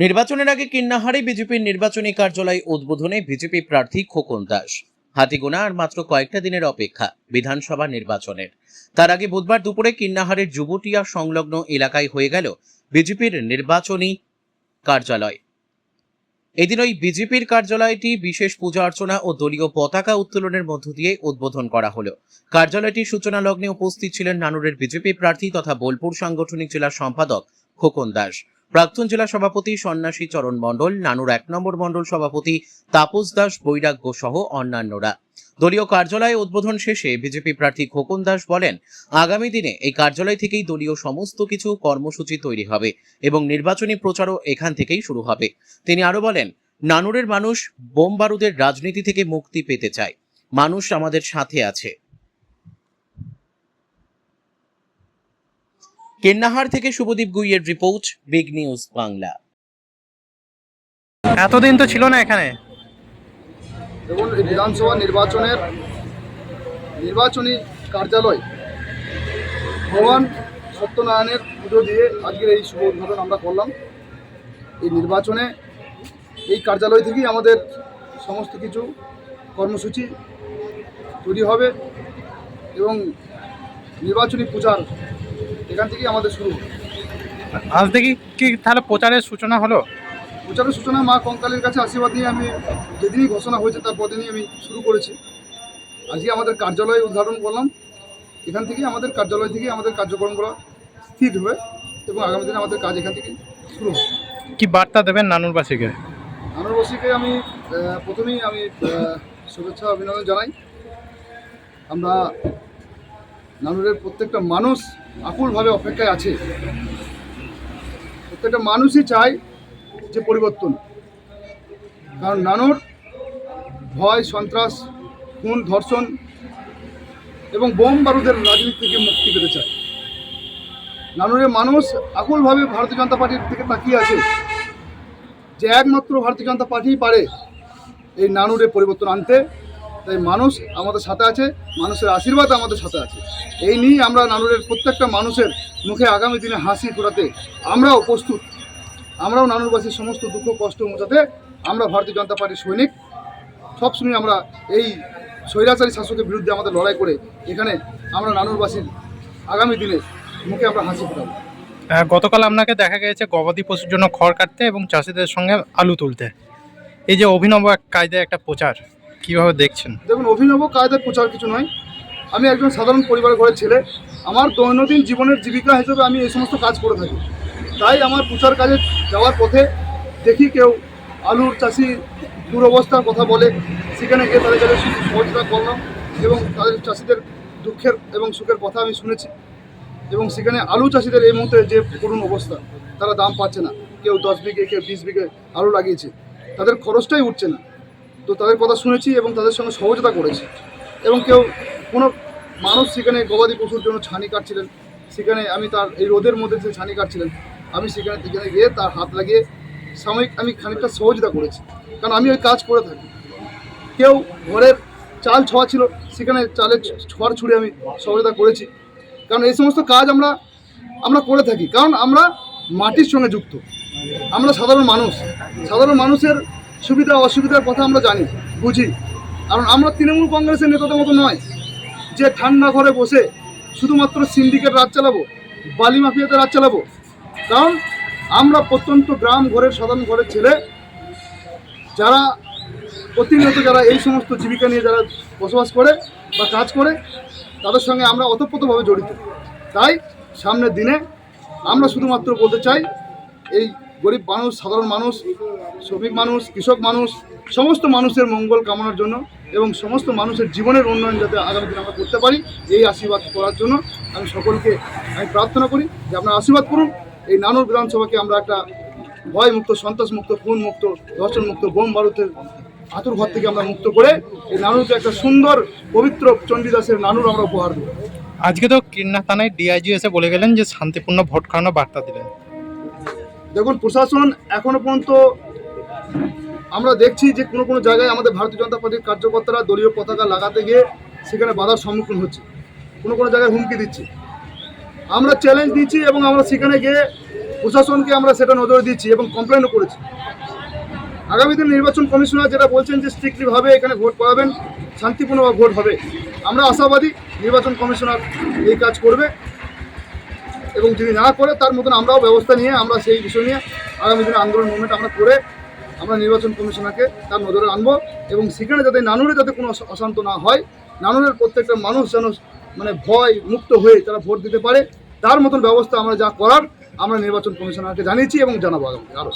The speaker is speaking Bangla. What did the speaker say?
নির্বাচনের আগে কিন্নাহারে বিজেপির নির্বাচনী কার্যালয় উদ্বোধনে বিজেপি প্রার্থী খোকন দাস। হাতিগোনা আর মাত্র কয়েকটা দিনের অপেক্ষা বিধানসভা নির্বাচনের। তার আগে বুধবার দুপুরে কিন্নাহারের যুবটিয়া সংলগ্ন এলাকায় হয়ে গেল বিজেপির নির্বাচনী কার্যালয়। এদিন ওই বিজেপির কার্যালয়টি বিশেষ পূজা অর্চনা ও দলীয় পতাকা উত্তোলনের মধ্য দিয়ে উদ্বোধন করা হলো। কার্যালয়টির সূচনা লগ্নে উপস্থিত ছিলেন নানুরের বিজেপি প্রার্থী তথা বোলপুর সাংগঠনিক জেলা সম্পাদক খোকন দাস, প্রাক্তন জেলা সভাপতি সন্ন্যাসী চরণ মণ্ডল, নানুর ১ নম্বর মণ্ডল সভাপতি তাপস দাস বৈরাগ্য সহ অন্যান্যরা। দলীয় কার্যালয় উদ্বোধন শেষে বিজেপি প্রার্থী খোকন দাস বলেন, আগামী দিনে এই কার্যালয় থেকেই দলীয় সমস্ত কিছু কর্মসূচি তৈরি হবে এবং নির্বাচনী প্রচারও এখান থেকেই শুরু হবে। তিনি আরো বলেন, নানুরের মানুষ বোম বারুদের রাজনীতি থেকে মুক্তি পেতে চায়। মানুষ আমাদের সাথে আছে। কিন্নাহার থেকে শুভদীপ গুইয়ের রিপোর্ট, বিগ নিউজ বাংলা। এতদিন তো ছিল না এখানে। দেখুন, বিধানসভা নির্বাচনী কার্যালয় ভগবান সত্যনারায়ণের পুজো দিয়ে আজকের এই শুভ উদ্বোধন আমরা করলাম। এই নির্বাচনে এই কার্যালয় থেকেই আমাদের সমস্ত কিছু কর্মসূচি তৈরি হবে এবং নির্বাচনী প্রচার এখান থেকেই আমাদের শুরু হবে। আজ দেখি কি তাহলে প্রচারের সূচনা হলো? প্রচারের সূচনা মা কঙ্কালের কাছে আশীর্বাদ নিয়ে আমি যেদিনই ঘোষণা হয়েছে তার পরদিনই আমি শুরু করেছি। আজকে আমাদের কার্যালয় উদ্ঘাটন করলাম। এখান থেকেই আমাদের কার্যালয় থেকে আমাদের কার্যক্রমগুলো স্থির হবে এবং আগামী দিনে আমাদের কাজ এখান থেকে শুরু হবে। কি বার্তা দেবেন নানুরবাসীকে? নানুরবাসীকে আমি প্রথমেই শুভেচ্ছা অভিনন্দন জানাই। আমরা নানুরের প্রত্যেকটা মানুষ আকুলভাবে অপেক্ষায় আছে। প্রত্যেকটা মানুষই চায় যে পরিবর্তন, কারণ নানুর ভয়, সন্ত্রাস, খুন, ধর্ষণ এবং বোম বারুদের রাজনীতি থেকে মুক্তি পেতে চায়। নানুরের মানুষ আকুলভাবে ভারতীয় জনতা পার্টির দিকে তাকিয়ে আছে যে একমাত্র ভারতীয় জনতা পার্টিই পারে এই নানুরে পরিবর্তন আনতে। তাই মানুষ আমাদের সাথে আছে, মানুষের আশীর্বাদ আমাদের সাথে আছে। এই নিয়ে আমরা নানুরের প্রত্যেকটা মানুষের মুখে আগামী দিনে হাসি ফোটাতে আমরাও প্রস্তুত। আমরাও নানুরবাসীর সমস্ত দুঃখ কষ্ট মোচাতে আমরা ভারতীয় জনতা পার্টির সৈনিক। সবসময় আমরা এই স্বৈরাচারী শাসকের বিরুদ্ধে আমাদের লড়াই করে এখানে আমরা নানুরবাসীর আগামী দিনে মুখে আমরা হাসি ফোটাবো। গতকাল আপনাকে দেখা গেছে গবাদি পশুর জন্য খড় কাটতে এবং চাষিদের সঙ্গে আলু তুলতে। এই যে অভিনব কায়দায় একটা প্রচার, কিভাবে দেখছেন? দেখুন, অভিনব কায়দায় প্রচার কিছু নয়। আমি একজন সাধারণ পরিবার ঘরের ছেলে। আমার দৈনন্দিন জীবনের জীবিকা হিসেবে আমি এই সমস্ত কাজ করে থাকি। তাই আমার প্রচার কাজে যাওয়ার পথে দেখি কেউ আলুর চাষি দুরবস্থার কথা বলে, সেখানে গিয়ে তাদের কাছে সহযোগিতা করলাম এবং তাদের চাষিদের দুঃখের এবং সুখের কথা আমি শুনেছি। এবং সেখানে আলু চাষিদের এই মুহূর্তে যে করুণ অবস্থা, তারা দাম পাচ্ছে না। কেউ 10 বিঘে, কেউ 20 বিঘে আলু লাগিয়েছে, তাদের খরচটাই উঠছে না। তো তাদের কথা শুনেছি এবং তাদের সঙ্গে সহযোগিতা করেছি। এবং কোনো মানুষ সেখানে গবাদি পশুর জন্য ছানি কাটছিলেন, সেখানে আমি তার এই রোদের মধ্যে যে ছানি কাটছিলেন, আমি সেখানে গিয়ে তার হাত লাগিয়ে সাময়িক আমি খানিকটা সহযোগিতা করেছি, কারণ আমি ওই কাজ করে থাকি। কেউ ঘরের চাল ছোঁয়া ছিল, সেখানে চালের ছোঁয়ার ছুঁড়ে আমি সহযোগিতা করেছি। কারণ এই সমস্ত কাজ আমরা করে থাকি, কারণ আমরা মাটির সঙ্গে যুক্ত। আমরা সাধারণ মানুষের সুবিধা অসুবিধার কথা আমরা জানি, বুঝি। কারণ আমরা তৃণমূল কংগ্রেসের নেতাদের মতো নয় যে ঠান্ডা ঘরে বসে শুধুমাত্র সিন্ডিকেট রাজ চালাবো, বালি মাফিয়াতে রাজ চালাবো। কারণ আমরা প্রত্যন্ত গ্রাম ঘরের সাধারণ ঘরের ছেলে, যারা প্রতিনিয়ত যারা এই সমস্ত জীবিকা নিয়ে যারা বসবাস করে বা কাজ করে, তাদের সঙ্গে আমরা ওতপ্রোতভাবে জড়িত। তাই সামনের দিনে আমরা শুধুমাত্র বলতে চাই, এই গরিব মানুষ, সাধারণ মানুষ, শ্রমিক মানুষ, কৃষক মানুষ, সমস্ত মানুষের মঙ্গল কামনার জন্য এবং সমস্ত মানুষের জীবনের উন্নয়ন যাতে আগামী দিনে আমরা করতে পারি, এই আশীর্বাদ করার জন্য আমি সকলকে প্রার্থনা করি যে আপনারা আশীর্বাদ করুন। এই নানুর বিধানসভাকে আমরা একটা ভয়মুক্ত, সন্ত্রাসমুক্ত, খুনমুক্ত, ধর্ষণমুক্ত, বোম বারুদের আতুর ঘর থেকে আমরা মুক্ত করে এই নানুরকে একটা সুন্দর পবিত্র চণ্ডীদাসের নানুর আমরা উপহার দেব। আজকে তো কিন্না থানায় ডিআইজি এসে বলে গেলেন যে শান্তিপূর্ণ ভোট খাওয়ানোর বার্তা দিলেন। দেখুন, প্রশাসন এখনো পর্যন্ত আমরা দেখছি যে কোনো জায়গায় আমাদের ভারতীয় জনতা পার্টির কার্যকর্তারা দলীয় পতাকা লাগাতে গিয়ে সেখানে বাধার সম্মুখীন হচ্ছে, কোনো জায়গায় হুমকি দিচ্ছে। আমরা চ্যালেঞ্জ দিচ্ছি এবং আমরা সেখানে গিয়ে প্রশাসনকে আমরা সেটা নজরে দিচ্ছি এবং কমপ্লেনও করেছি। আগামী দিন নির্বাচন কমিশনার যেটা বলছেন যে স্ট্রিক্টলিভাবে এখানে ভোট করাবেন, শান্তিপূর্ণভাবে ভোট হবে, আমরা আশাবাদী নির্বাচন কমিশনার এই কাজ করবে এবং যদি না করে তার মতন আমরাও ব্যবস্থা নিয়ে আমরা সেই বিষয় নিয়ে আগামী দিনে আন্দোলন মুভমেন্ট আমরা করে আমরা নির্বাচন কমিশনারকে তার নজরে আনবো এবং সেখানে যাতে নানুরে যাতে কোনো অশান্ত না হয়, নানুরের প্রত্যেকটা মানুষ যেন মানে ভয় মুক্ত হয়ে তারা ভোট দিতে পারে, তার মতন ব্যবস্থা আমরা যা করার আমরা নির্বাচন কমিশনারকে জানিয়েছি এবং জানাবো আগামী আরও।